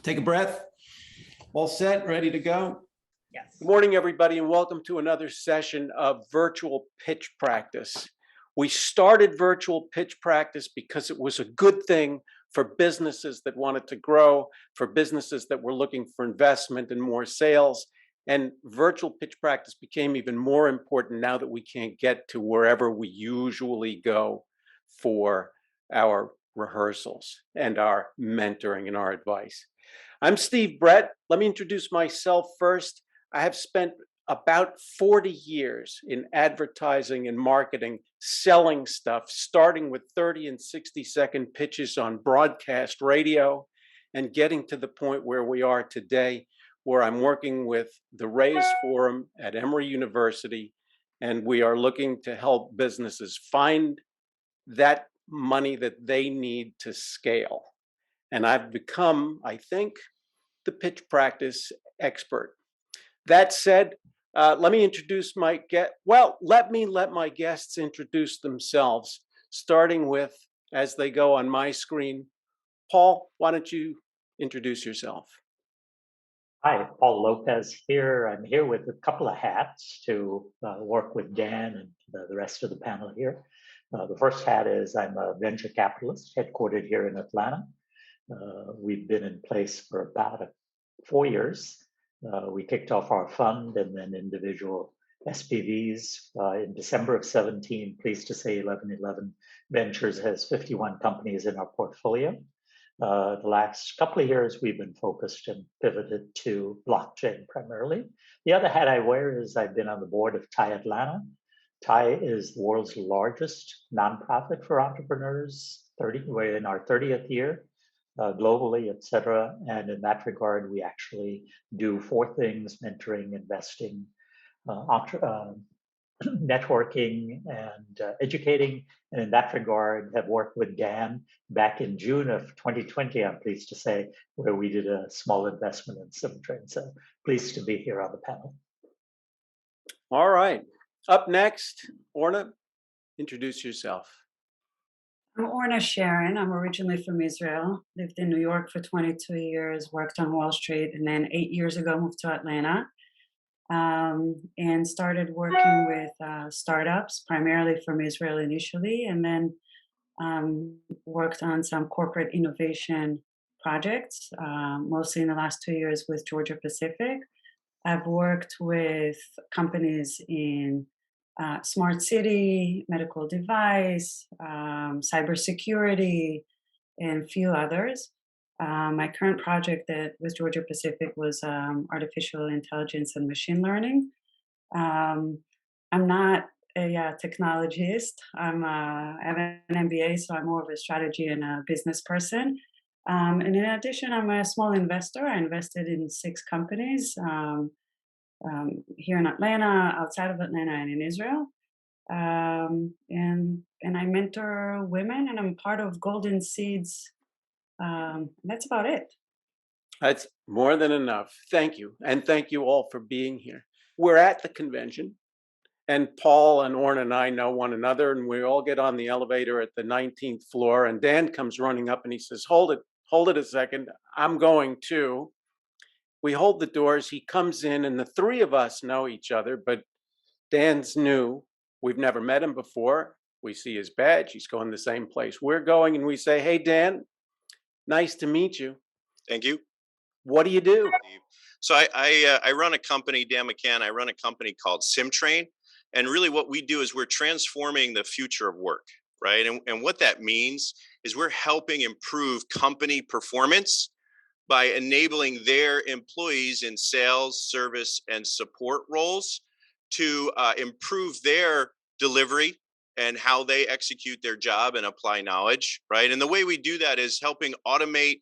Take a breath. All set, ready to go? Yes. Good morning, everybody, and welcome to another session of virtual pitch practice. We started virtual pitch practice because it was a good thing for businesses that wanted to grow, for businesses that were looking for investment and more sales. And virtual pitch practice became even more important now that we can't get to wherever we usually go for our rehearsals and our mentoring and our advice. I'm Steve Brett. Let me introduce myself first. I have spent about 40 years in advertising and marketing, selling stuff, starting with 30 and 60-second pitches on broadcast radio and getting to the point where we are today, where I'm working with the Raise Forum at Emory University, and we are looking to help businesses find that money that they need to scale. And I've become, I think, the pitch practice expert. That said, let me introduce my guest. Well, let my guests introduce themselves, starting with, as they go on my screen. Paul, why don't you introduce yourself? Hi, Paul Lopez here. I'm here with a couple of hats to work with Dan and the rest of the panel here. The first hat is I'm a venture capitalist headquartered here in Atlanta. We've been in place for about 4 years. We kicked off our fund and then individual SPVs in December of 17. Pleased to say 1111 Ventures has 51 companies in our portfolio. The last couple of years, we've been focused and pivoted to blockchain primarily. The other hat I wear is I've been on the board of TIE Atlanta. TIE is the world's largest nonprofit for entrepreneurs. We're in our 30th year. Globally, et cetera. And in that regard, we actually do 4 things: mentoring, investing, networking, and educating. And in that regard, have worked with Dan back in June of 2020, I'm pleased to say, where we did a small investment in SymTrain. So pleased to be here on the panel. All right. Up next, Orna, introduce yourself. I'm Orna Sharon. I'm originally from Israel, lived in New York for 22 years, worked on Wall Street, and then 8 years ago moved to Atlanta and started working with startups, primarily from Israel initially, and then worked on some corporate innovation projects, mostly in the last 2 years with Georgia Pacific. I've worked with companies in smart city, medical device, cybersecurity, and a few others. My current project with Georgia Pacific was artificial intelligence and machine learning. I'm not a technologist. I have an MBA, so I'm more of a strategy and a business person. And in addition, I'm a small investor. I invested in 6 companies here in Atlanta, outside of Atlanta, and in Israel. And I mentor women, and I'm part of Golden Seeds. That's about it. That's more than enough. Thank you. And thank you all for being here. We're at the convention, and Paul and Orna and I know one another, and we all get on the elevator at the 19th floor, and Dan comes running up and he says, hold it a second. I'm going too. We hold the doors. He comes in, and the 3 of us know each other, but Dan's new. We've never met him before. We see his badge. He's going the same place we're going, and we say, hey, Dan, nice to meet you. Thank you. What do you do? So I run a company, Dan McCann. I run a company called SymTrain. And really what we do is we're transforming the future of work, right? And what that means is we're helping improve company performance by enabling their employees in sales, service, and support roles to improve their delivery and how they execute their job and apply knowledge, right? And the way we do that is helping automate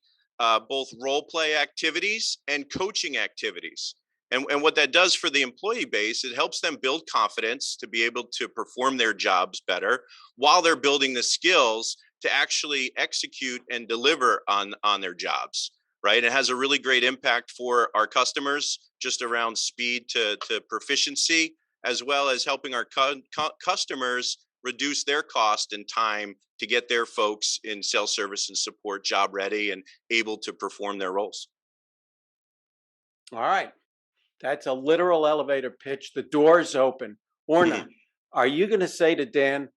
both role play activities and coaching activities. And what that does for the employee base, it helps them build confidence to be able to perform their jobs better while they're building the skills to actually execute and deliver on their jobs, right? It has a really great impact for our customers, just around speed to proficiency, as well as helping our customers reduce their cost and time to get their folks in sales, service, and support job ready and able to perform their roles. All right. That's a literal elevator pitch. The door's open. Orna, are you going to say to Dan,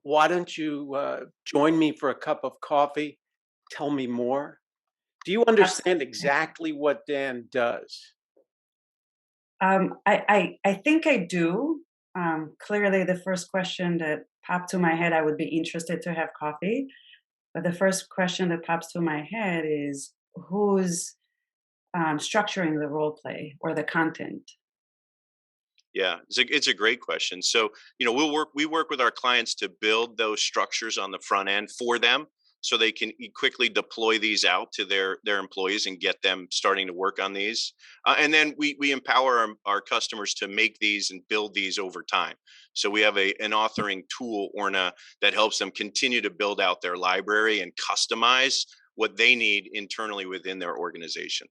why don't you join me for a cup of coffee? Tell me more. Do you understand exactly what Dan does? I think I do. Clearly, the first question that popped to my head, I would be interested to have coffee. But the first question that pops to my head is who's structuring the role play or the content? Yeah, it's a great question. So, we work with our clients to build those structures on the front end for them so they can quickly deploy these out to their employees and get them starting to work on these. And then we empower our customers to make these and build these over time. So we have an authoring tool, Orna, that helps them continue to build out their library and customize what they need internally within their organization.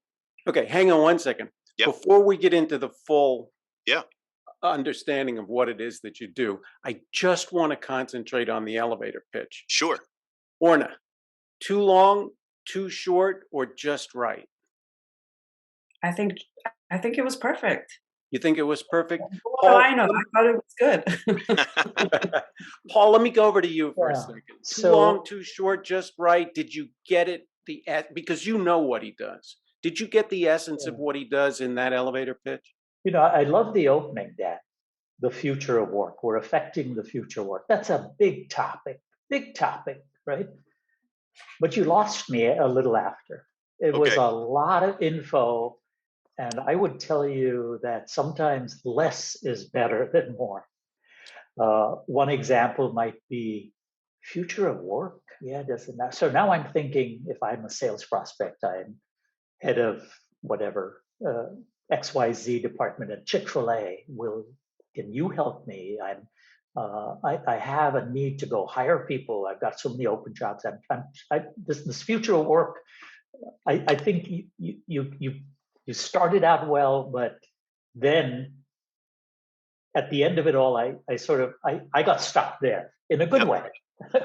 Okay, hang on one second. Yep. Before we get into the full Yeah. understanding of what it is that you do, I just want to concentrate on the elevator pitch. Sure. Orna, too long, too short, or just right? I think it was perfect. You think it was perfect? Oh, I know. I thought it was good. Paul, let me go over to you for a Yeah. second. Too So- long, too short, just right. Did you get it? Because you know what he does. Did you get the essence of Yeah. what he does in that elevator pitch? I love the opening, Dan. The future of work. We're affecting the future of work. That's a big topic, right? But you lost me a little after. It was Okay. a lot of info. And I would tell you that sometimes less is better than more. One example might be future of work. Yeah, doesn't matter. So now I'm thinking if I'm a sales prospect, I'm head of whatever XYZ department at Chick-fil-A. Can you help me? I have a need to go hire people. I've got so many open jobs. This future of work. I think you started out well, but then at the end of it all, I got stuck there in a good Yep. way.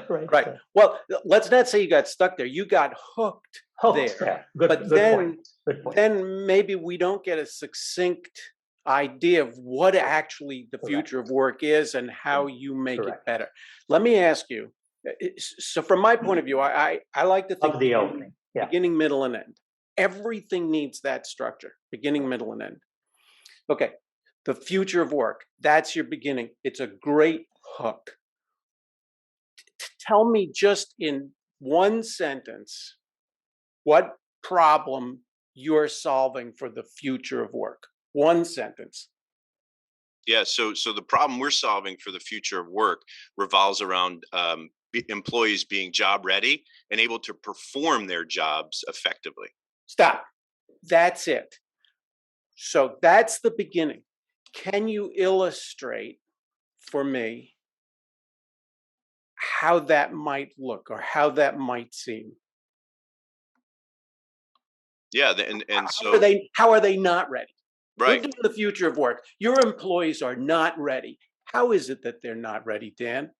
Right. Right. Well, let's not say you got stuck there. You got hooked Hooked there. there. Good, But good then, point. Good point. then maybe we don't get a succinct idea of what actually the Correct. future of work is and how you make it Correct. better. Let me ask you. So, from my point of view, I like to think Of the opening. Yeah. beginning, middle, and end. Everything needs that structure: beginning, middle, and end. Okay, the future of work. That's your beginning. It's a great hook. Tell me just in one sentence what problem you're solving for the future of work. One sentence. Yeah, so the problem we're solving for the future of work revolves around employees being job ready and able to perform their jobs effectively. Stop. That's it. So that's the beginning. Can you illustrate for me how that might look or how that might seem? Yeah, and How are they not ready? right. We're doing the future of work. Your employees are not ready. How is it that they're not ready, Dan?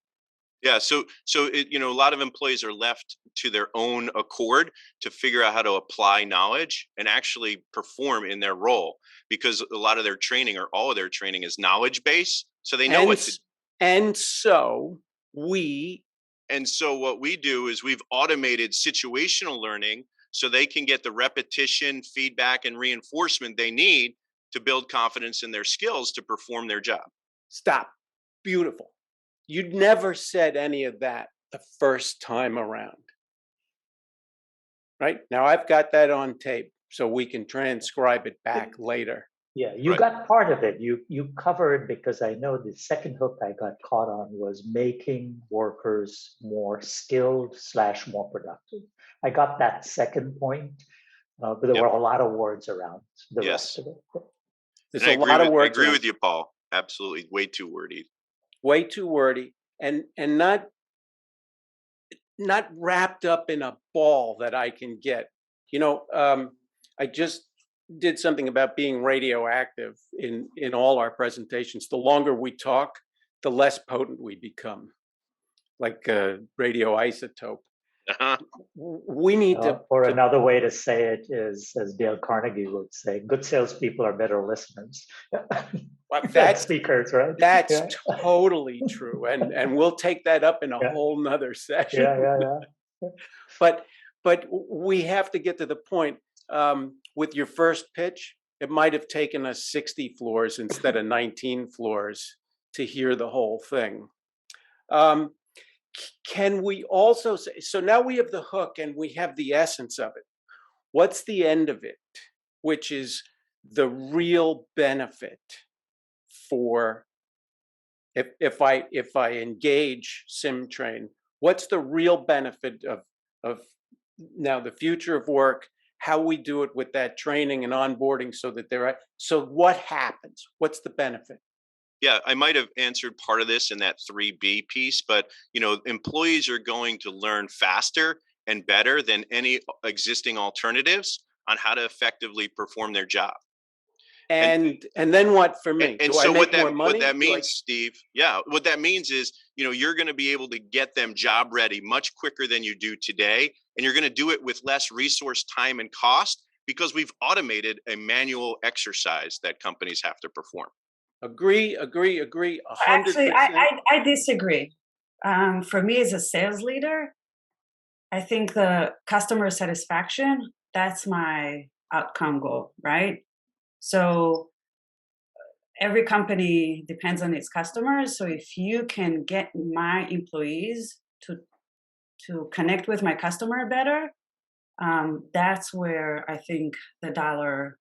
Yeah, so a lot of employees are left to their own accord to figure out how to apply knowledge and actually perform in their role, because a lot of their training or all of their training is knowledge based, so they know And what to. And so we And so what we do is we've automated situational learning so they can get the repetition, feedback, and reinforcement they need to build confidence in their skills to perform their job. stop. Beautiful. You never said any of that the first time around. Right? Now I've got that on tape so we can transcribe it back later. Yeah, you Right. got part of it. You covered, because I know the second hook I got caught on was making workers more skilled / more productive. I got that second point, but there Yep. were a lot of words around the Yes. rest of it. There's And I a agree lot of with, I words. agree around. with you, Paul. Absolutely. Way too wordy. Way too wordy and not wrapped up in a ball that I can get. I just did something about being radioactive in all our presentations. The longer we talk, the less potent we become, like a radioisotope. Uh-huh. We need to, Or another way to say it is, as Dale Carnegie would say, good salespeople are better listeners than that's speakers, right? that's Yeah. totally true. And we'll take that up in a Yeah. whole nother session. Yeah. But we have to get to the point. With your first pitch, it might have taken us 60 floors instead of 19 floors to hear the whole thing. Can we also say, so now we have the hook and we have the essence of it. What's the end of it, which is the real benefit for if I engage SymTrain? What's the real benefit of now the future of work? How we do it with that training and onboarding, so that they're so what happens? What's the benefit? Yeah, I might have answered part of this in that 3B piece, but employees are going to learn faster and better than any existing alternatives on how to effectively perform their job. And then what for me? And Do so I make more money? what that means, Steve, what that means is, you're going to be able to get them job ready much quicker than you do today. And you're going to do it with less resource, time, and cost, because we've automated a manual exercise that companies have to perform. Agree. 100%. Actually, I disagree. For me as a sales leader, I think the customer satisfaction, that's my outcome goal, right? So every company depends on its customers. So if you can get my employees to connect with my customer better, that's where I think the dollar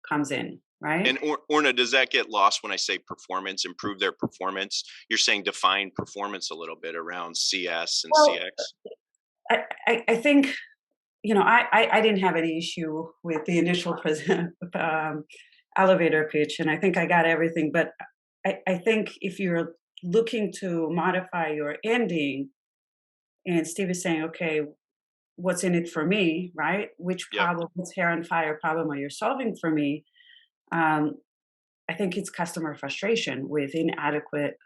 comes in, right? And Orna, does that get lost when I say performance, improve their performance? You're saying define performance a little bit around CS and CX. I think, I didn't have any issue with the initial elevator pitch, and I think I got everything. But I think if you're looking to modify your ending, and Steve is saying, okay, what's in it for me, right? Which problem, what's hair and fire problem are you solving for me? I think it's customer frustration with inadequate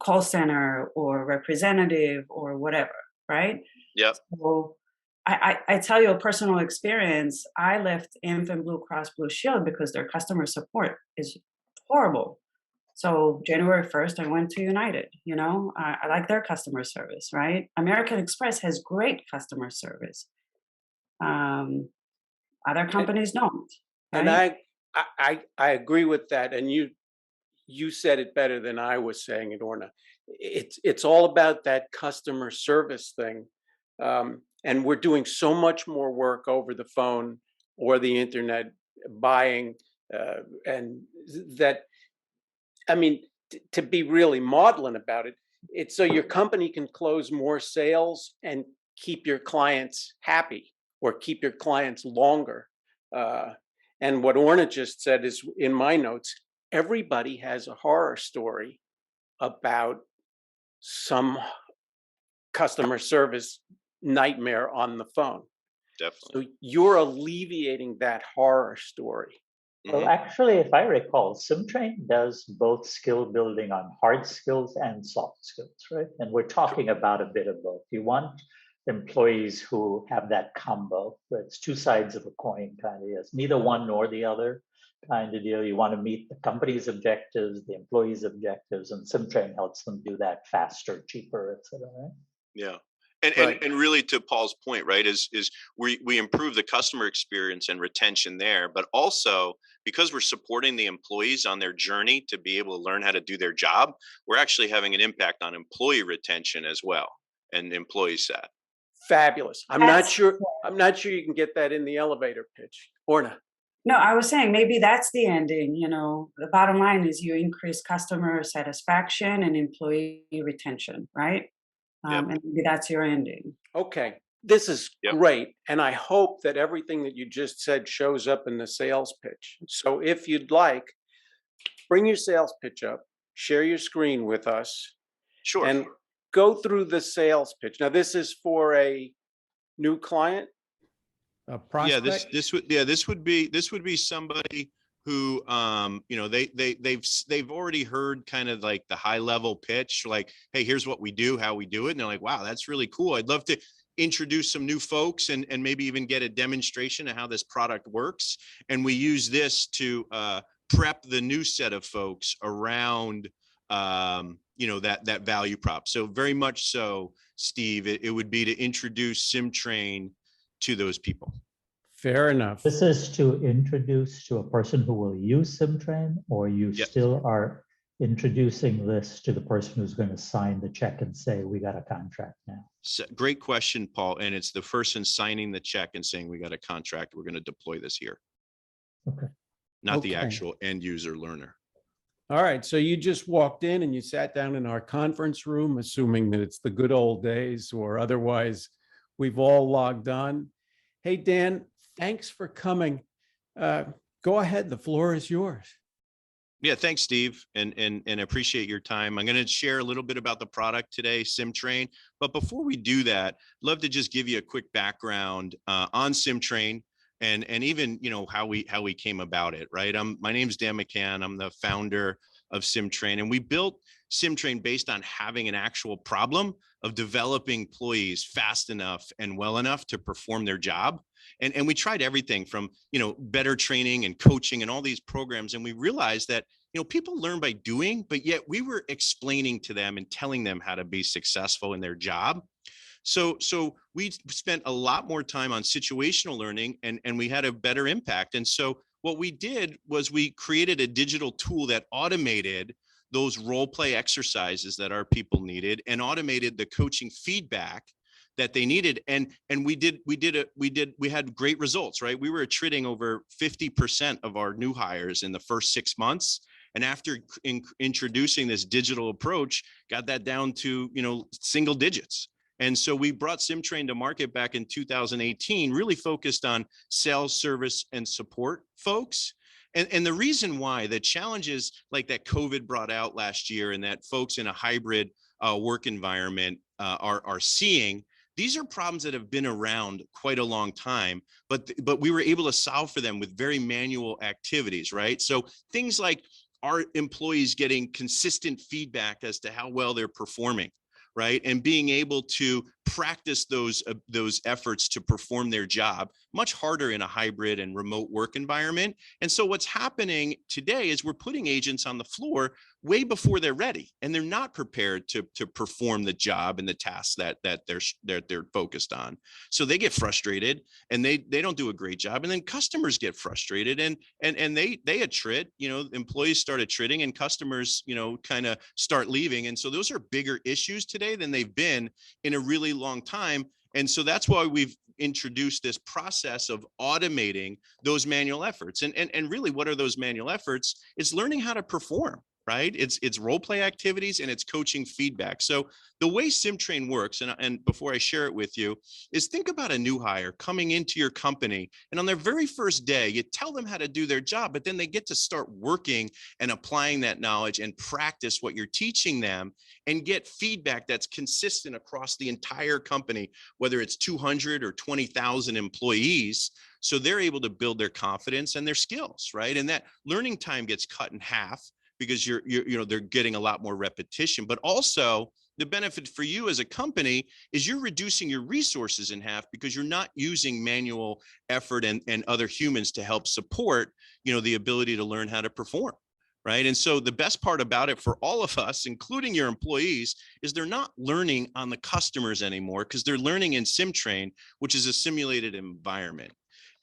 call center or representative or whatever, right? Yep. So I tell you a personal experience. I left Anthem Blue Cross Blue Shield because their customer support is horrible. So January 1st, I went to United. I like their customer service, right? American Express has great customer service. Other companies don't. Right? And I agree with that. And you said it better than I was saying it, Orna. It's all about that customer service thing. And we're doing so much more work over the phone or the internet, buying, and that, to be really maudlin about it, it's so your company can close more sales and keep your clients happy or keep your clients longer. And what Orna just said is in my notes. Everybody has a horror story about some customer service nightmare on the phone. Definitely. So you're alleviating that horror story. Well, actually, if I recall, SymTrain does both skill building on hard skills and soft skills, right? And we're talking about a bit of both. You want employees who have that combo. It's two sides of a coin, kind of. Yes, neither one nor the other kind of deal. You want to meet the company's objectives, the employees' objectives, and SymTrain helps them do that faster, cheaper, et cetera. Right? Yeah. And really, to Paul's point, right, is we improve the customer experience and retention there, but also because we're supporting the employees on their journey to be able to learn how to do their job, we're actually having an impact on employee retention as well and employee sat. Fabulous. I'm not sure you can get that in the elevator pitch. Orna. No, I was saying maybe that's the ending. The bottom line is you increase customer satisfaction and employee retention, right? And maybe that's your ending. Okay, this is great. And I hope that everything that you just said shows up in the sales pitch. So if you'd like, bring your sales pitch up, share your screen with us. Sure. And go through the sales pitch. Now, this is for a new client. A prospect? Yeah, this would be somebody who they've already heard kind of like the high level pitch, like, hey, here's what we do, how we do it, and they're like, wow, that's really cool. I'd love to, introduce some new folks and maybe even get a demonstration of how this product works. And we use this to prep the new set of folks around that value prop. So very much so, Steve, it would be to introduce SymTrain to those people. Fair enough. This is to introduce to a person who will use SymTrain, or you Yep. still are introducing this to the person who's going to sign the check and say, we got a contract now? So, great question, Paul. And it's the person signing the check and saying, we got a contract, we're going to deploy this here. Okay. Not the Okay. actual end user learner. All right, so you just walked in and you sat down in our conference room, assuming that it's the good old days, or otherwise we've all logged on. Hey, Dan, thanks for coming. Go ahead, the floor is yours. Yeah, thanks, Steve, and appreciate your time. I'm going to share a little bit about the product today, SymTrain. But before we do that, I'd love to just give you a quick background on SymTrain and even how we came about it. Right. My name's Dan McCann. I'm the founder of SymTrain, and we built SymTrain based on having an actual problem of developing employees fast enough and well enough to perform their job. And we tried everything from, better training and coaching and all these programs. And we realized that, people learn by doing, but yet we were explaining to them and telling them how to be successful in their job. So we spent a lot more time on situational learning, and we had a better impact. And so what we did was we created a digital tool that automated those role play exercises that our people needed and automated the coaching feedback that they needed. And we had great results, right? We were attriting over 50% of our new hires in the first 6 months. And after introducing this digital approach, got that down to, single digits. And so we brought SymTrain to market back in 2018, really focused on sales, service, and support folks. And the reason why, the challenges like that COVID brought out last year and that folks in a hybrid work environment are seeing, these are problems that have been around quite a long time, but we were able to solve for them with very manual activities, right? So things like our employees getting consistent feedback as to how well they're performing, right? And being able to practice those efforts to perform their job, much harder in a hybrid and remote work environment. And so what's happening today is we're putting agents on the floor way before they're ready, and they're not prepared to perform the job and the tasks that they're focused on. So they get frustrated and they don't do a great job. And then customers get frustrated and they attrit, employees start attriting and customers, kind of start leaving. And so those are bigger issues today than they've been in a really long time. And so that's why we've introduced this process of automating those manual efforts. And really, what are those manual efforts? It's learning how to perform, right? It's role play activities and it's coaching feedback. So the way SymTrain works, and before I share it with you, is think about a new hire coming into your company, and on their very first day, you tell them how to do their job, but then they get to start working and applying that knowledge and practice what you're teaching them and get feedback that's consistent across the entire company, whether it's 200 or 20,000 employees. So they're able to build their confidence and their skills, right? And that learning time gets cut in half because they're getting a lot more repetition, but also the benefit for you as a company is you're reducing your resources in half because you're not using manual effort and other humans to help support, the ability to learn how to perform. Right. And so the best part about it for all of us, including your employees, is they're not learning on the customers anymore because they're learning in SymTrain, which is a simulated environment.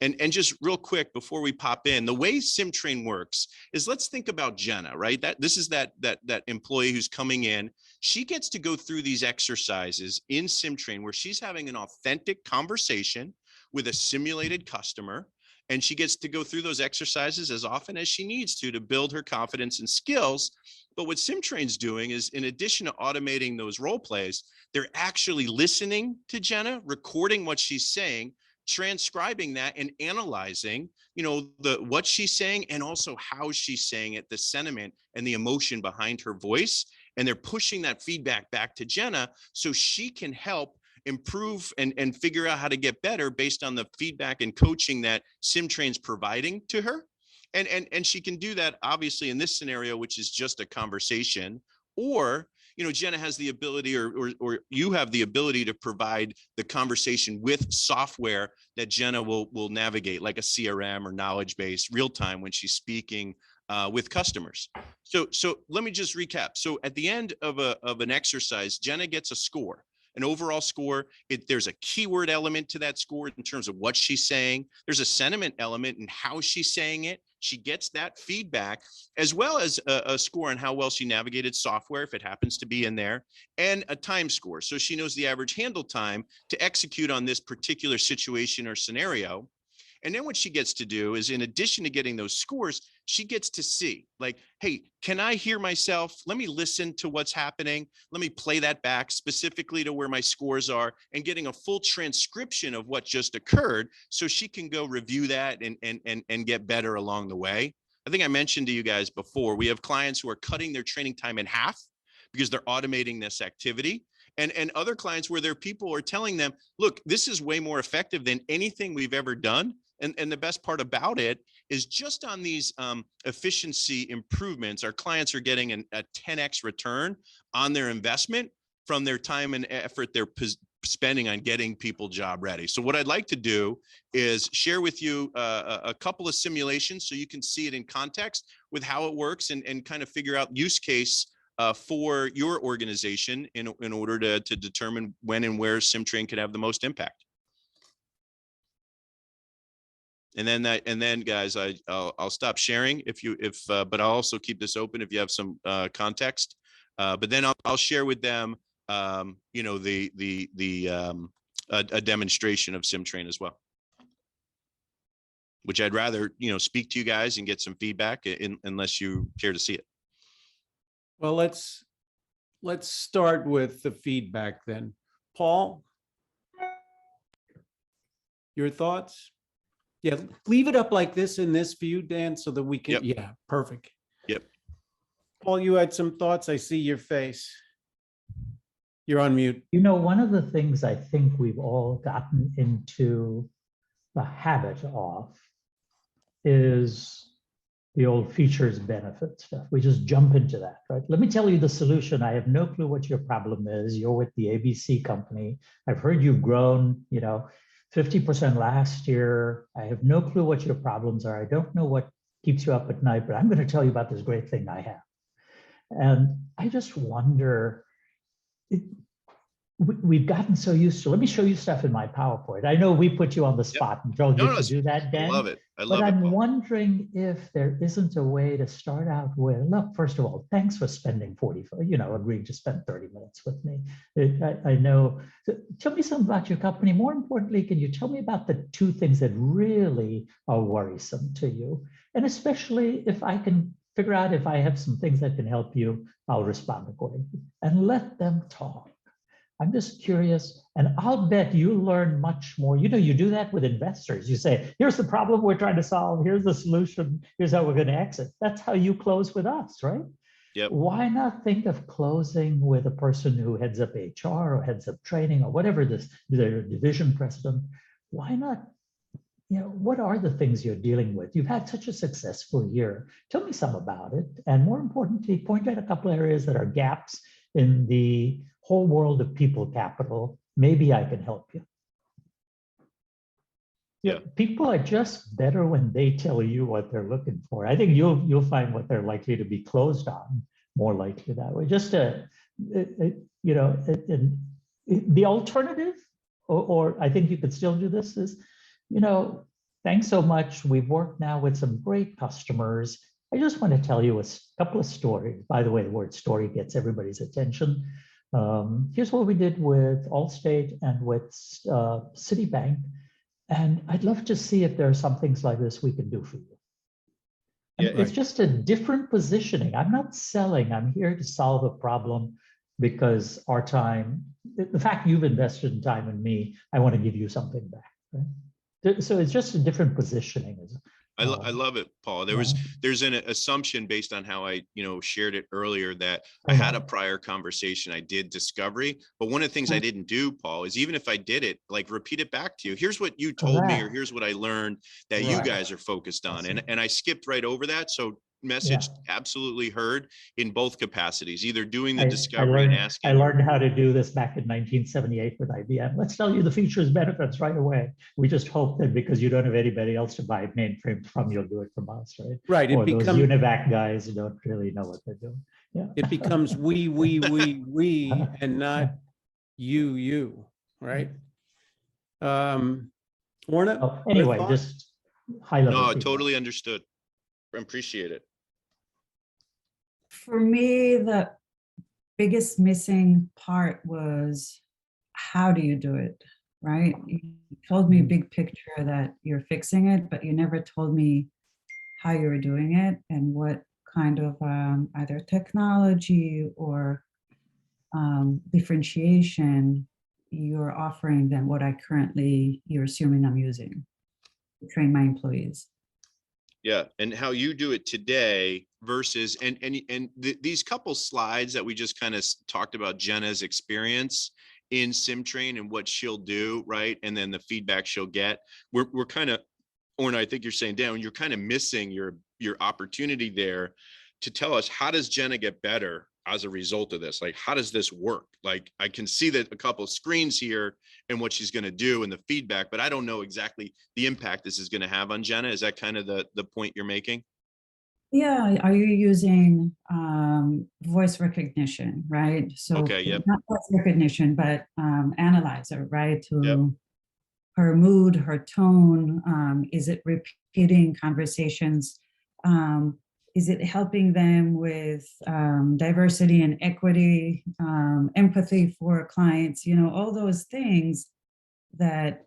And just real quick before we pop in, the way SymTrain works is, let's think about Jenna, right? This is that employee who's coming in. She gets to go through these exercises in SymTrain where she's having an authentic conversation with a simulated customer. And she gets to go through those exercises as often as she needs to build her confidence and skills. But what SymTrain's doing is, in addition to automating those role plays, they're actually listening to Jenna, recording what she's saying, transcribing that and analyzing, what she's saying and also how she's saying it, the sentiment and the emotion behind her voice. And they're pushing that feedback back to Jenna so she can help improve and figure out how to get better based on the feedback and coaching that SymTrain's providing to her. And she can do that obviously in this scenario, which is just a conversation, or Jenna has the ability, or you have the ability to provide the conversation with software that Jenna will navigate, like a CRM or knowledge base, real time when she's speaking with customers. So let me just recap. So at the end of an exercise, Jenna gets a score, an overall score. There's a keyword element to that score in terms of what she's saying. There's a sentiment element in how she's saying it. She gets that feedback, as well as a score on how well she navigated software, if it happens to be in there, and a time score. So she knows the average handle time to execute on this particular situation or scenario. And then what she gets to do is, in addition to getting those scores, she gets to see, like, hey, can I hear myself? Let me listen to what's happening. Let me play that back specifically to where my scores are, and getting a full transcription of what just occurred, so she can go review that and get better along the way. I think I mentioned to you guys before, we have clients who are cutting their training time in half because they're automating this activity. And other clients where their people are telling them, look, this is way more effective than anything we've ever done. And the best part about it is, just on these efficiency improvements, our clients are getting a 10x return on their investment from their time and effort they're spending on getting people job ready. So what I'd like to do is share with you a couple of simulations so you can see it in context with how it works, and kind of figure out use case for your organization in order to determine when and where SymTrain could have the most impact. And then guys, I'll stop sharing but I'll also keep this open if you have some context. But then I'll share with them, a demonstration of SymTrain as well, which I'd rather speak to you guys and get some feedback, unless you care to see it. Well, let's start with the feedback then. Paul, your thoughts? Yeah, leave it up like this in this view, Dan, so that we can, Yep. Yeah, perfect. Yep. Paul, you had some thoughts. I see your face. You're on mute. One of the things I think we've all gotten into the habit of is the old features benefit stuff. We just jump into that, right? Let me tell you the solution. I have no clue what your problem is. You're with the ABC company. I've heard you've grown, 50% last year. I have no clue what your problems are. I don't know what keeps you up at night, but I'm going to tell you about this great thing I have. And I just wonder, we've gotten so used to, let me show you stuff in my PowerPoint. I know we put you on the spot and told you to do that, Dan. I love it. But I'm wondering if there isn't a way to start out with, look, first of all, thanks for spending agreeing to spend 30 minutes with me. I know. So tell me something about your company. More importantly, can you tell me about the two things that really are worrisome to you? And especially if I can figure out if I have some things that can help you, I'll respond accordingly. And let them talk. I'm just curious, and I'll bet you learn much more. You do that with investors. You say, here's the problem we're trying to solve. Here's the solution. Here's how we're going to exit. That's how you close with us, right? Yep. Why not think of closing with a person who heads up HR or heads up training or whatever their division president? Why not, what are the things you're dealing with? You've had such a successful year. Tell me some about it. And more importantly, point out a couple of areas that are gaps in the whole world of people capital. Maybe I can help you. Yeah, people are just better when they tell you what they're looking for. I think you'll find what they're likely to be closed on more likely that way. Just the alternative, or I think you could still do this, is, thanks so much. We've worked now with some great customers. I just want to tell you a couple of stories. By the way, the word story gets everybody's attention. Here's what we did with Allstate and with Citibank. And I'd love to see if there are some things like this we can do for you. It's just a different positioning. I'm not selling. I'm here to solve a problem because our time, the fact you've invested in time in me, I want to give you something back. Right? So it's just a different positioning. I love it, Paul. There's an assumption based on how I shared it earlier that I had a prior conversation. I did discovery, but one of the things I didn't do, Paul, is even if I did it, like repeat it back to you. Here's what you told me, or here's what I learned that you guys are focused on, and I skipped right over that. So message absolutely heard in both capacities, either doing the I discovery and learned, asking. I learned how to do this back in 1978 with IBM. Let's tell you the features, benefits right away. We just hope that because you don't have anybody else to buy mainframes from, you'll do it from us, right? Right. Or those UNIVAC guys who don't really know what they're doing. Yeah. It becomes we, and not you, right? Orna? Oh, anyway, thought? just high level. No, feedback. totally understood. Appreciate it. For me, the biggest missing part was how do you do it, right? You told me big picture that you're fixing it, but you never told me how you were doing it and what kind of either technology or differentiation you're offering than what you're assuming I'm using to train my employees. Yeah, and how you do it today versus these couple slides that we just kind of talked about Jenna's experience in SymTrain and what she'll do, right? And then the feedback she'll get. We're kind of, Orna, I think you're saying, Dan, you're kind of missing your opportunity there to tell us, how does Jenna get better as a result of this? Like, how does this work? Like, I can see that a couple of screens here and what she's going to do and the feedback, but I don't know exactly the impact this is going to have on Jenna. Is that kind of the point you're making? Yeah, are you using voice recognition, right? So Okay, yep. not voice recognition, but analyzer, right? To Yep. her mood, her tone, is it repeating conversations? Is it helping them with diversity and equity, empathy for clients, all those things that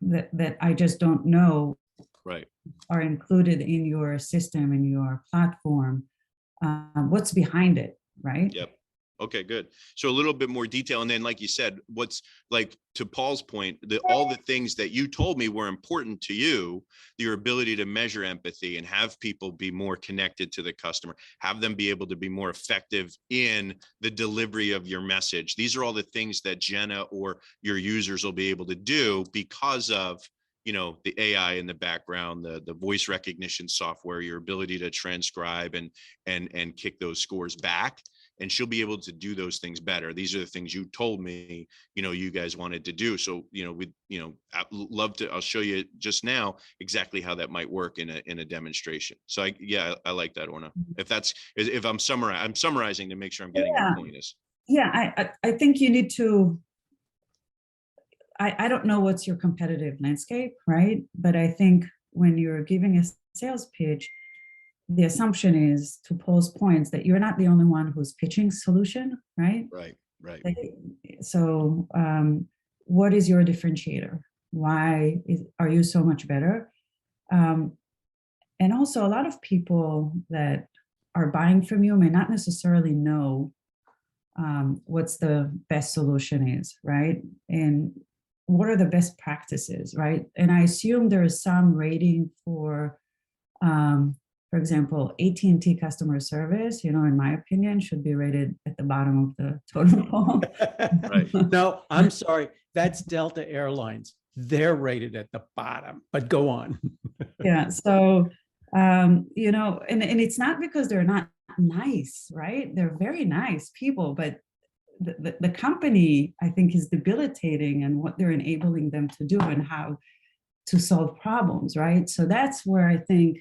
that I just don't know Right. are included in your system, in your platform. What's behind it, right? Yep. Okay, good. So a little bit more detail. And then, like you said, what's like, to Paul's point, all the things that you told me were important to you, your ability to measure empathy and have people be more connected to the customer, have them be able to be more effective in the delivery of your message. These are all the things that Jenna or your users will be able to do because of, the AI in the background, the voice recognition software, your ability to transcribe and kick those scores back. And she'll be able to do those things better. These are the things you told me, you guys wanted to do. So, I'd love to, I'll show you just now exactly how that might work in a demonstration. So I like that, Orna. If I'm summarizing to make sure I'm getting your point is. Yeah, I think you need to, I don't know what's your competitive landscape, right? But I think when you're giving a sales pitch, the assumption is, to Paul's points, that you're not the only one who's pitching solution, right? Right. So what is your differentiator? Why are you so much better? And also, a lot of people that are buying from you may not necessarily know what's the best solution is, right? And what are the best practices, right? And I assume there is some rating for example, AT&T customer service, in my opinion, should be rated at the bottom of the totem pole. Right. No, I'm sorry. That's Delta Airlines. They're rated at the bottom, but go on. Yeah. So, and it's not because they're not nice, right? They're very nice people, but the company, I think, is debilitating and what they're enabling them to do and how to solve problems, right? So that's where I think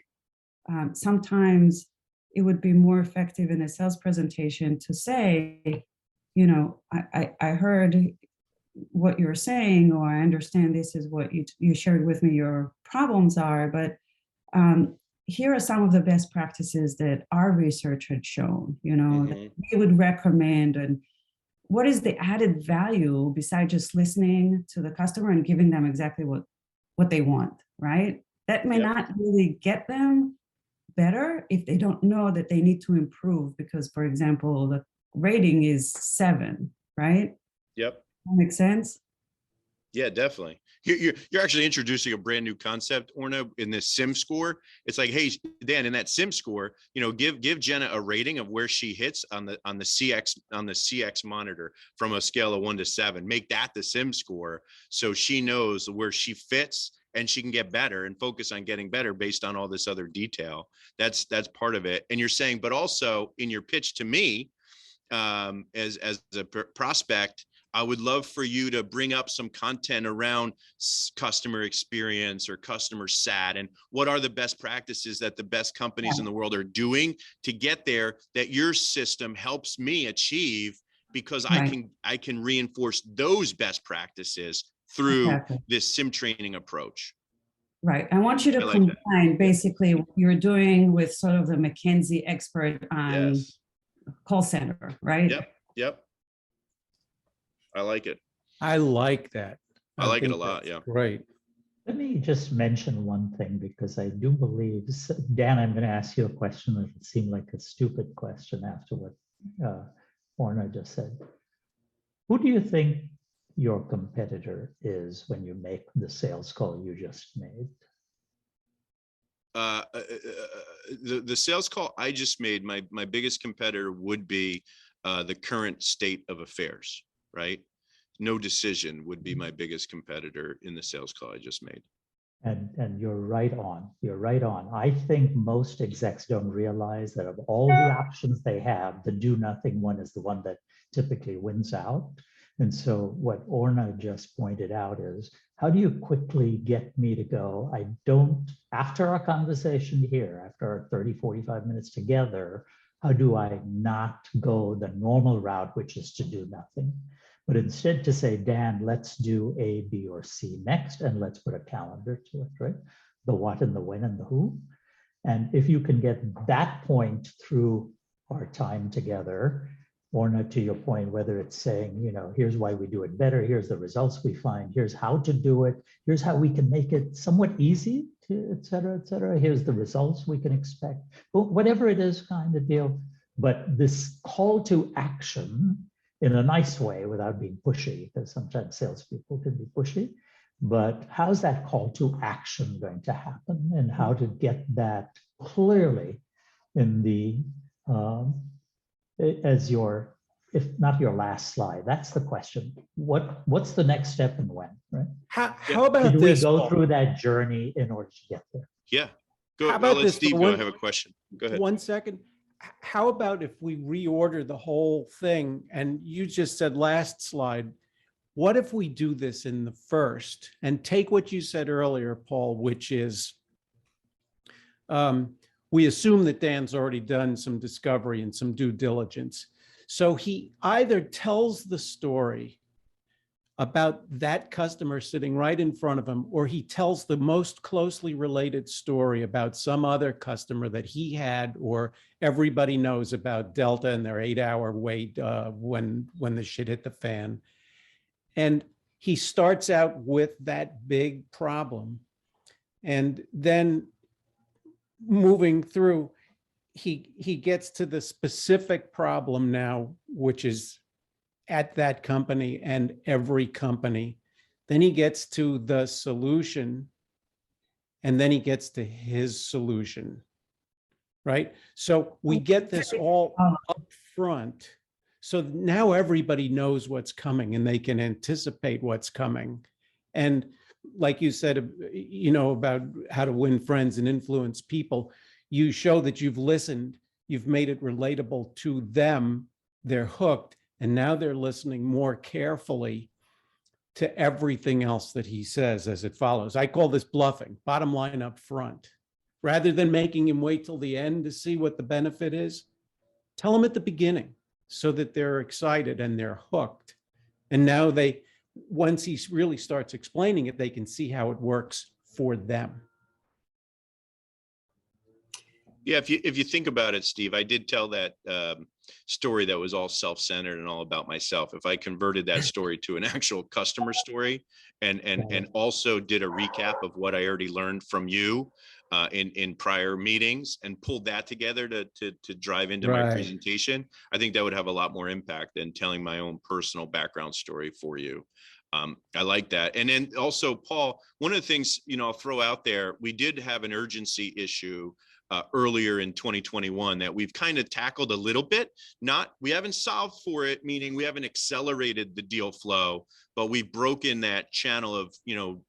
sometimes it would be more effective in a sales presentation to say, I heard what you're saying, or I understand this is what you shared with me your problems are, but here are some of the best practices that our research had shown, that we would recommend, and what is the added value besides just listening to the customer and giving them exactly what they want, right? That may not really get them better if they don't know that they need to improve, because, for example, the rating is 7, right? Yep. That makes sense? Yeah, definitely. You're actually introducing a brand new concept, Orna, in this SIM score. It's like, hey, Dan, in that SIM score, give Jenna a rating of where she hits on the CX monitor from a scale of 1 to 7. Make that the SIM score, so she knows where she fits and she can get better and focus on getting better based on all this other detail. That's part of it. And you're saying, but also in your pitch to me, as a prospect, I would love for you to bring up some content around customer experience or customer sat, and what are the best practices that the best companies in the world are doing to get there, that your system helps me achieve, because I can reinforce those best practices through this sim training approach. Right. I want you to combine basically what you're doing with sort of the McKinsey expert on call center, right? Yep. I like it. I like that. I like it a think lot. that's Yeah. Great. Let me just mention one thing, because I do believe, Dan, I'm going to ask you a question that seemed like a stupid question after what Orna just said. Who do you think your competitor is when you make the sales call you just made? The sales call I just made, my biggest competitor would be the current state of affairs, right? No decision would be my biggest competitor in the sales call I just made. And you're right on. You're right on. I think most execs don't realize that of all the options they have, the do nothing one is the one that typically wins out. And so what Orna just pointed out is, how do you quickly get me to go, I don't, after our conversation here, after our 30, 45 minutes together, how do I not go the normal route, which is to do nothing? But instead to say, Dan, let's do A, B, or C next, and let's put a calendar to it, right? The what and the when and the who. And if you can get that point through our time together, Orna, to your point, whether it's saying, you know, here's why we do it better, here's the results we find, here's how to do it, here's how we can make it somewhat easy, to, et cetera, here's the results we can expect, but whatever it is kind of deal. But this call to action in a nice way without being pushy, because sometimes salespeople can be pushy, but how's that call to action going to happen, and how to get that clearly in the, as your, if not your last slide, that's the question. What's the next step and when, right? How about Did this? we go Paul? through that journey in order to get there? Yeah. Go. How about I'll let this for Steve go. I one- have a question. Go ahead. 1 second. How about if we reorder the whole thing? And you just said last slide. What if we do this in the first and take what you said earlier, Paul, which is we assume that Dan's already done some discovery and some due diligence. So he either tells the story about that customer sitting right in front of him, or he tells the most closely related story about some other customer that he had or everybody knows about, Delta and their 8-hour wait when the shit hit the fan. And he starts out with that big problem. And then moving through, he gets to the specific problem now, which is at that company and every company. Then he gets to the solution, and then he gets to his solution, right? So we get this all up front. So now everybody knows what's coming and they can anticipate what's coming. And like you said, you know, about how to win friends and influence people, you show that you've listened, you've made it relatable to them, they're hooked, and now they're listening more carefully to everything else that he says as it follows. I call this bluffing, bottom line up front. Rather than making him wait till the end to see what the benefit is, tell him at the beginning so that they're excited and they're hooked. And now they, once he really starts explaining it, they can see how it works for them. Yeah, if you think about it, Steve, I did tell that story that was all self-centered and all about myself. If I converted that story to an actual customer story and also did a recap of what I already learned from you in prior meetings and pulled that together to drive into my presentation, I think that would have a lot more impact than telling my own personal background story for you. I like that. And then also, Paul, one of the things, you know, I'll throw out there, we did have an urgency issue earlier in 2021 that we've kind of tackled a little bit. We haven't solved for it, meaning we haven't accelerated the deal flow, but we've broken that channel of, you know,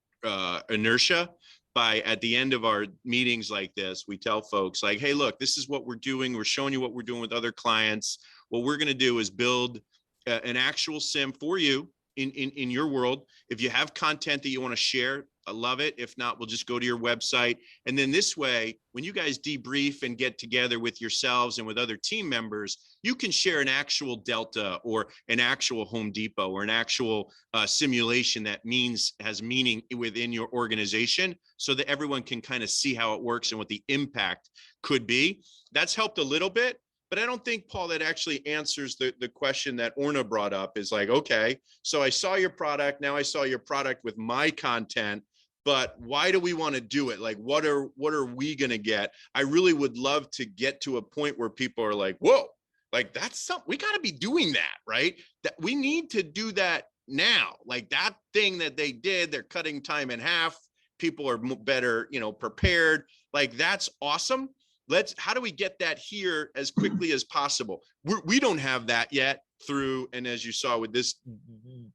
inertia by at the end of our meetings like this, we tell folks like, hey, look, this is what we're doing. We're showing you what we're doing with other clients. What we're going to do is build an actual sim for you in your world. If you have content that you want to share, I love it. If not, we'll just go to your website. And then this way, when you guys debrief and get together with yourselves and with other team members, you can share an actual Delta or an actual Home Depot or an actual simulation that has meaning within your organization, so that everyone can kind of see how it works and what the impact could be. That's helped a little bit. But I don't think, Paul, that actually answers the question that Orna brought up, is like, okay, so I saw your product. Now I saw your product with my content, but why do we want to do it? Like, what are we going to get? I really would love to get to a point where people are like, whoa, like that's something, we got to be doing that, right? That we need to do that now. Like that thing that they did, they're cutting time in half. People are better, prepared. Like, that's awesome. How do we get that here as quickly as possible? We don't have that yet through, and as you saw with this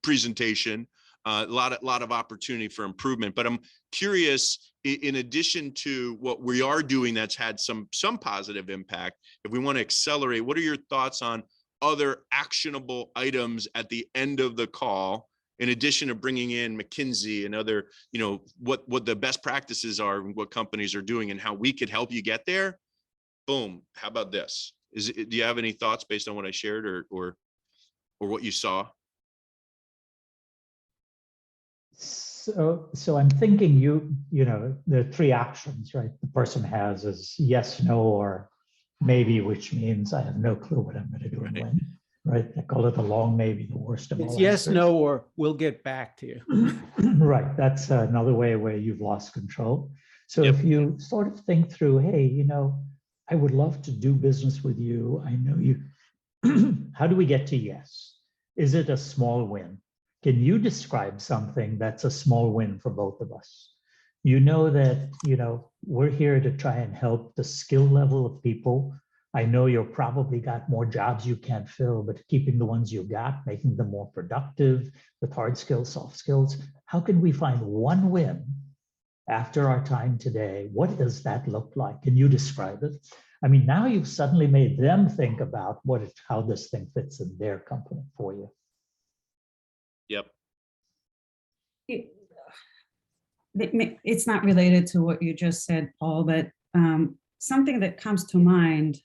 presentation, a lot of opportunity for improvement. But I'm curious, in addition to what we are doing that's had some positive impact, if we want to accelerate, what are your thoughts on other actionable items at the end of the call, in addition to bringing in McKinsey and other, what the best practices are and what companies are doing and how we could help you get there? Boom. How about this? Do you have any thoughts based on what I shared or what you saw? So I'm thinking there are three actions, right? The person has is yes, no, or maybe, which means I have no clue what I'm going to do and when, right? I call it the long maybe, the worst of all It's yes, answers. no, or we'll get back to you. Right. That's another way where you've lost control. So if you sort of think through, hey, I would love to do business with you. I know you. How do we get to yes? Is it a small win? Can you describe something that's a small win for both of us? You know that, we're here to try and help the skill level of people. I know you've probably got more jobs you can't fill, but keeping the ones you got, making them more productive with hard skills, soft skills. How can we find one win after our time today? What does that look like? Can you describe it? I mean, now you've suddenly made them think about how this thing fits in their company for you. Yep. It's not related to what you just said, Paul, but something that comes to mind,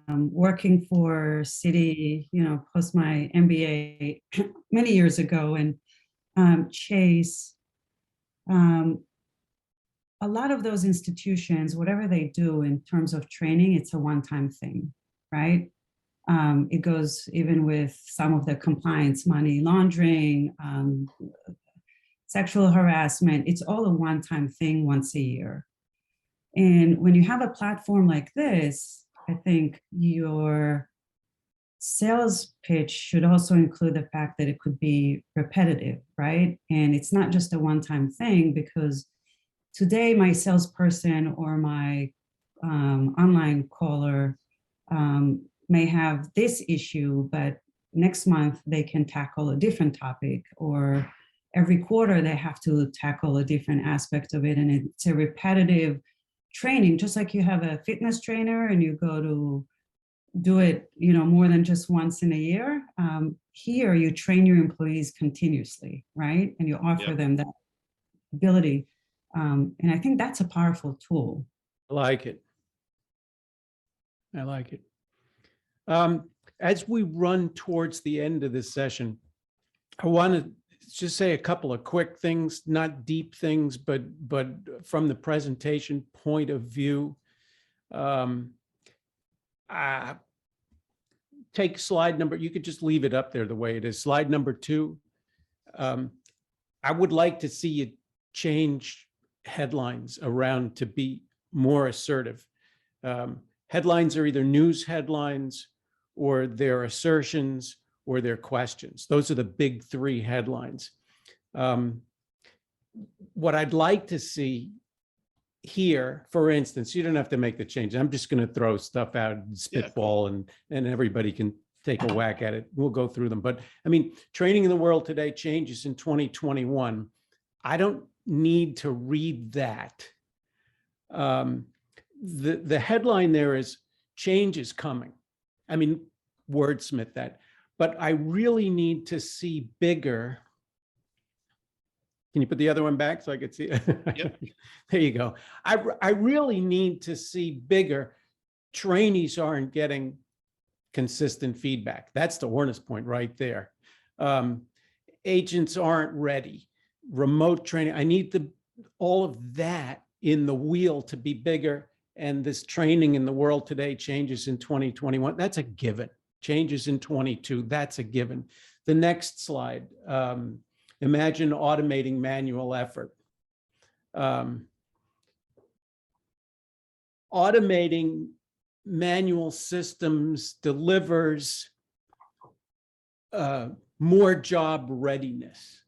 working for Citi, post my MBA many years ago, and Chase, a lot of those institutions, whatever they do in terms of training, it's a one-time thing, right? It goes even with some of the compliance, money laundering, sexual harassment. It's all a one-time thing once a year. And when you have a platform like this, I think your sales pitch should also include the fact that it could be repetitive, right? And it's not just a one-time thing, because today my salesperson or my online caller may have this issue, but next month they can tackle a different topic, or every quarter they have to tackle a different aspect of it. And it's a repetitive training, just like you have a fitness trainer and you go to do it, more than just once in a year. Here you train your employees continuously, right? And you offer them that ability. And I think that's a powerful tool. I like it. As we run towards the end of this session, I want to just say a couple of quick things, not deep things, but from the presentation point of view. Take slide number, you could just leave it up there the way it is. Slide number 2. I would like to see you change headlines around to be more assertive. Headlines are either news headlines, or they're assertions, or they're questions. Those are the big 3 headlines. What I'd like to see here, for instance, you don't have to make the change. I'm just going to throw stuff out and spitball, and everybody can take a whack at it. We'll go through them. But I mean, training in the world today changes in 2021. I don't need to read that. The headline there is change is coming. I mean, wordsmith that, but I really need to see bigger. Can you put the other one back so I could see? Yep. There you go. I really need to see bigger. Trainees aren't getting consistent feedback. That's the Orna's point right there. Agents aren't ready. Remote training. I need all of that in the wheel to be bigger. And this training in the world today changes in 2021. That's a given. Changes in 22. That's a given. The next slide. Imagine automating manual effort. Automating manual systems delivers more job readiness.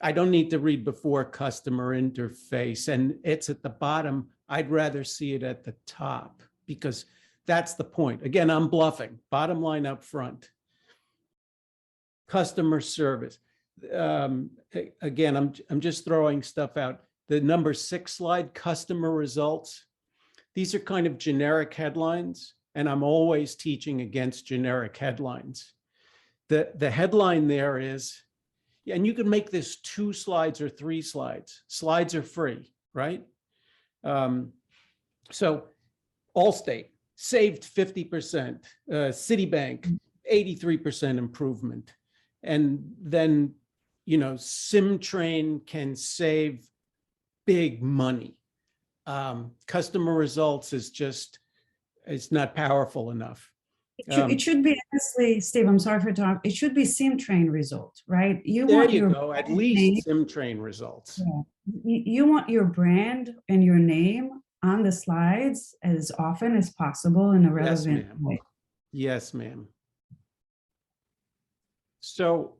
I don't need to read before customer interface, and it's at the bottom. I'd rather see it at the top because that's the point. Again, I'm bluffing. Bottom line up front. Customer service. Again, I'm just throwing stuff out. The number 6 slide, customer results. These are kind of generic headlines, and I'm always teaching against generic headlines. The headline there is, and you can make this 2 slides or 3 slides. Slides are free, right? So Allstate saved 50%, Citibank 83% improvement, and then SymTrain can save big money. Customer results is just, it's not powerful enough. It should be, honestly, Steve, I'm sorry for talking. It should be SymTrain result, right? There you go, at least SymTrain results. Yeah. You want your brand and your name on the slides as often as possible in a relevant way. Yes, ma'am. So,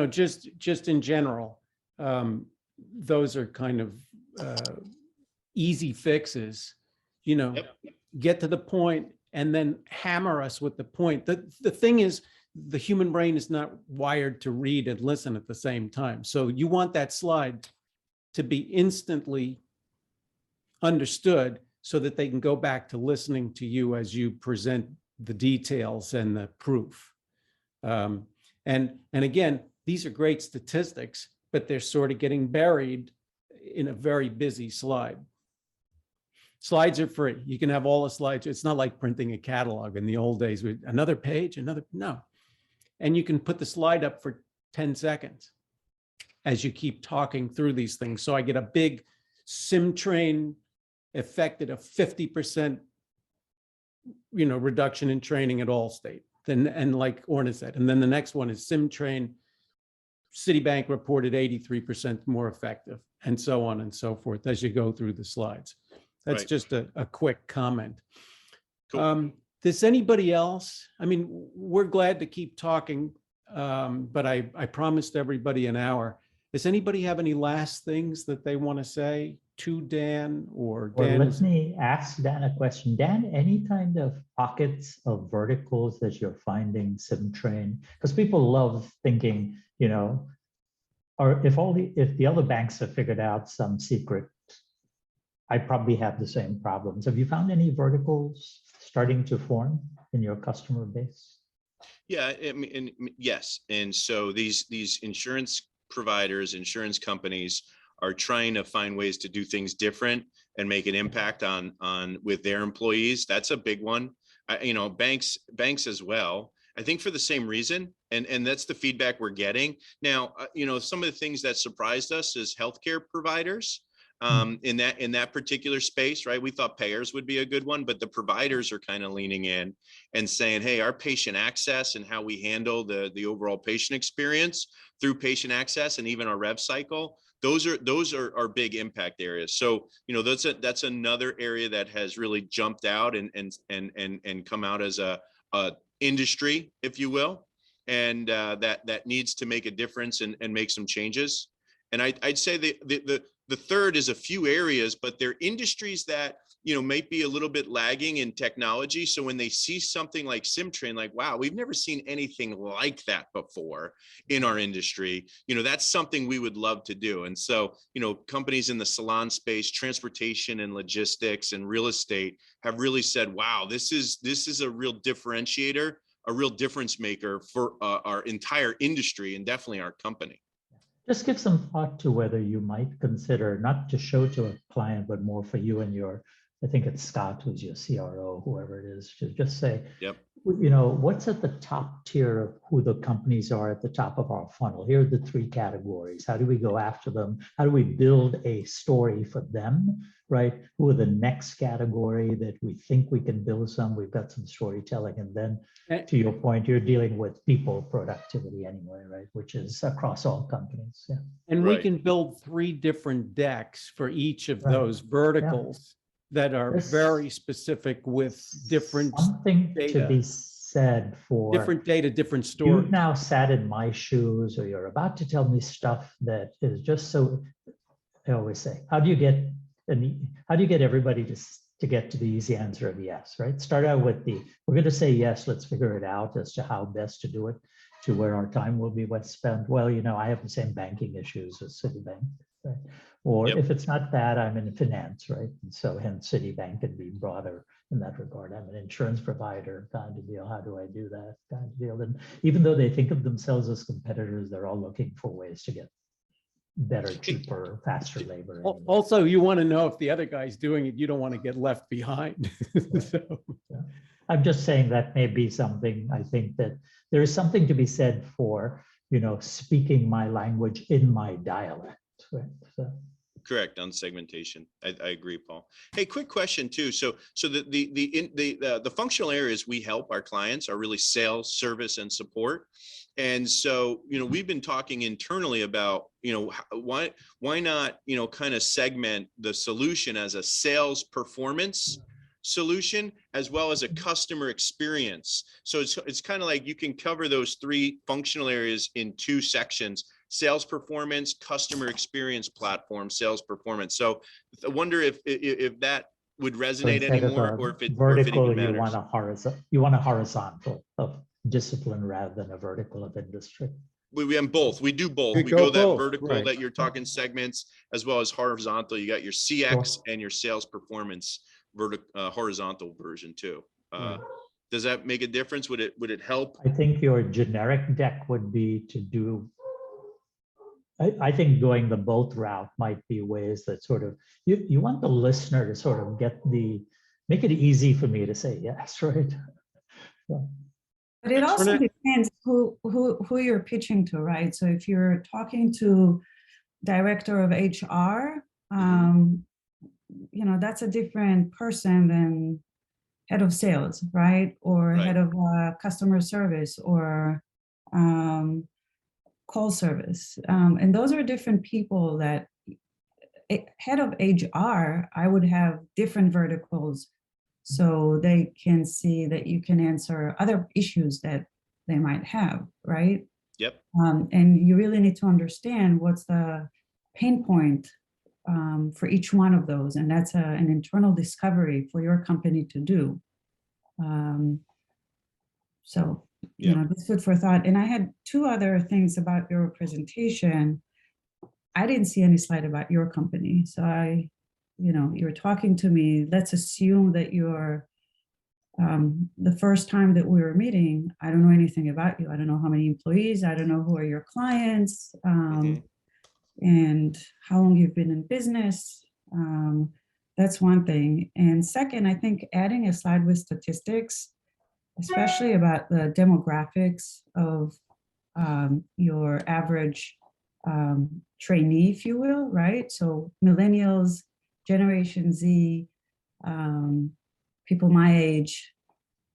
just in general, those are kind of easy fixes, get to the point and then hammer us with the point. The thing is, the human brain is not wired to read and listen at the same time. So you want that slide to be instantly understood so that they can go back to listening to you as you present the details and the proof. And again, these are great statistics, but they're sort of getting buried in a very busy slide. Slides are free. You can have all the slides. It's not like printing a catalog in the old days with another page, no. And you can put the slide up for 10 seconds as you keep talking through these things. So I get a big SymTrain effect at a 50% reduction in training at Allstate. And like Orna said, and then the next one is SymTrain, Citibank reported 83% more effective, and so on and so forth as you go through the slides. That's Right. just a quick comment. Cool. Does anybody else? I mean, we're glad to keep talking, but I promised everybody an hour. Does anybody have any last things that they want to say to Dan or Well, Dan? let me ask Dan a question. Dan, any kind of pockets of verticals that you're finding SymTrain? Because people love thinking, or if the other banks have figured out some secret, I probably have the same problems. Have you found any verticals starting to form in your customer base? Yeah, I mean, yes. And so these insurance providers, insurance companies are trying to find ways to do things different and make an impact on with their employees. That's a big one. Banks as well. I think for the same reason, and that's the feedback we're getting. Now, some of the things that surprised us is healthcare providers. In that particular space, right? We thought payers would be a good one, but the providers are kind of leaning in and saying, hey, our patient access and how we handle the overall patient experience through patient access and even our rev cycle, those are big impact areas. So, that's another area that has really jumped out and come out as a industry, if you will, and that needs to make a difference and make some changes. And I'd say the third is a few areas, but they're industries that might be a little bit lagging in technology. So when they see something like SymTrain, like, wow, we've never seen anything like that before in our industry, that's something we would love to do. And so, companies in the salon space, transportation and logistics and real estate have really said, wow, this is a real differentiator, a real difference maker for our entire industry and definitely our company. Just give some thought to whether you might consider, not to show to a client, but more for you and I think it's Scott, who's your CRO, whoever it is, to just say, Yep. What's at the top tier of who the companies are at the top of our funnel? Here are the 3 categories. How do we go after them? How do we build a story for them, right? Who are the next category that we think we can build some? We've got some storytelling. And then to your point, you're dealing with people productivity anyway, right? Which is across all companies. Yeah. And Right. we can build 3 different decks for each of Right. those verticals that are There's very specific with different something to data. be said for Different data, different stories. you've now sat in my shoes, or you're about to tell me stuff that is just so. I always say, how do you get everybody to get to the easy answer of yes, right? Start out with we're going to say yes, let's figure it out as to how best to do it, to where our time will be spent. Well, I have the same banking issues as Citibank, right? Or Yep. if it's not that, I'm in finance, right? And so hence Citibank can be broader in that regard. I'm an insurance provider kind of deal. How do I do that kind of deal? And even though they think of themselves as competitors, they're all looking for ways to get better, cheaper, faster labor. anyway. Also, you want to know if the other guy's doing it, you don't want to get left behind. So, I'm just saying that may be something. I think that there is something to be said for, speaking my language in my dialect, right? So. Correct, on segmentation. I agree, Paul. Hey, quick question too. So the functional areas we help our clients are really sales, service, and support. And so, we've been talking internally about, why not, kind of segment the solution as a sales performance solution as well as a customer experience. So it's kind of like you can cover those 3 functional areas in 2 sections: sales performance, customer experience platform, sales performance. So I wonder if that would resonate anymore, or if it vertical, even you matters. you want a horizontal of discipline rather than a vertical of industry. We have both. We do both. We We go go that both, vertical right. that you're talking segments, as well as horizontal. You got your CX and your sales performance horizontal version too. Does that make a difference? Would it help? I think your generic deck would be to do. I think going the both route might be ways that sort of you want the listener to sort of make it easy for me to say yes, right? So. But it also depends who you're pitching to, right? So if you're talking to director of HR, that's a different person than head of sales, right? Or Right. head of customer service or call service. And those are different people that head of HR, I would have different verticals so they can see that you can answer other issues that they might have, right? Yep. And you really need to understand what's the pain point for each one of those. And that's an internal discovery for your company to do. So, that's food for thought. And I had 2 other things about your presentation. I didn't see any slide about your company. So you're talking to me, let's assume that you're, the first time that we were meeting, I don't know anything about you. I don't know how many employees, I don't know who are your clients, and how long you've been in business. That's one thing. And second, I think adding a slide with statistics, especially about the demographics of your average trainee, if you will, right? So millennials, Generation Z, people my age,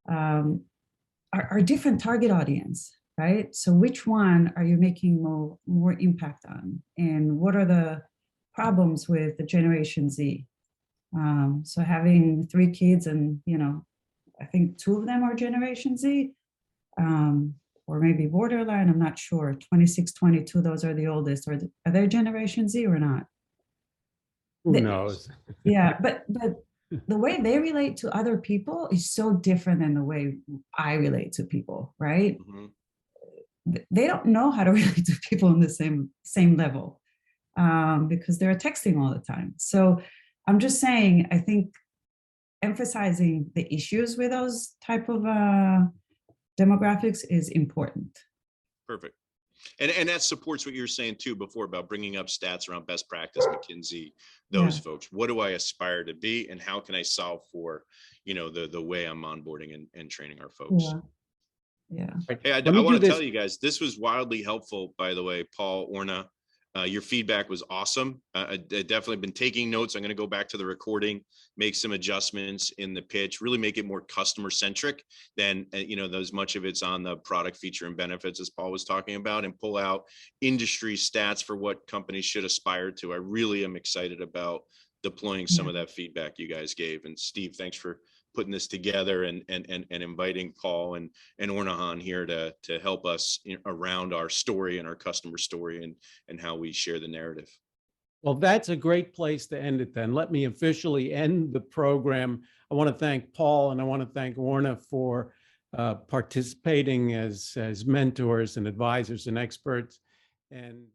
are different target audience, right? So which one are you making more impact on? And what are the problems with the Generation Z? So having 3 kids and, I think 2 of them are Generation Z, or maybe borderline, I'm not sure. 26, 22, those are the oldest. Are they Generation Z or not? who knows? Yeah, but the way they relate to other people is so different than the way I relate to people, right? Mhm. They don't know how to relate to people on the same level because they're texting all the time. So I'm just saying, I think emphasizing the issues with those type of demographics is important. Perfect. And that supports what you were saying too before about bringing up stats around best practice, McKinsey, those Yeah. folks. What do I aspire to be, and how can I solve for, the way I'm onboarding and training our folks? Yeah. Yeah. Hey, I Let me want do to this. tell you guys, this was wildly helpful, by the way, Paul, Orna. Your feedback was awesome. I definitely been taking notes. I'm going to go back to the recording, make some adjustments in the pitch, really make it more customer centric than, as much of it's on the product feature and benefits as Paul was talking about, and pull out industry stats for what companies should aspire to. I really am excited about deploying some of that feedback you guys gave. And Steve, thanks for putting this together and inviting Paul and Ornahan here to help us around our story and our customer story and how we share the narrative. Well, that's a great place to end it then. Let me officially end the program. I want to thank Paul and I want to thank Orna for participating as mentors and advisors and experts. And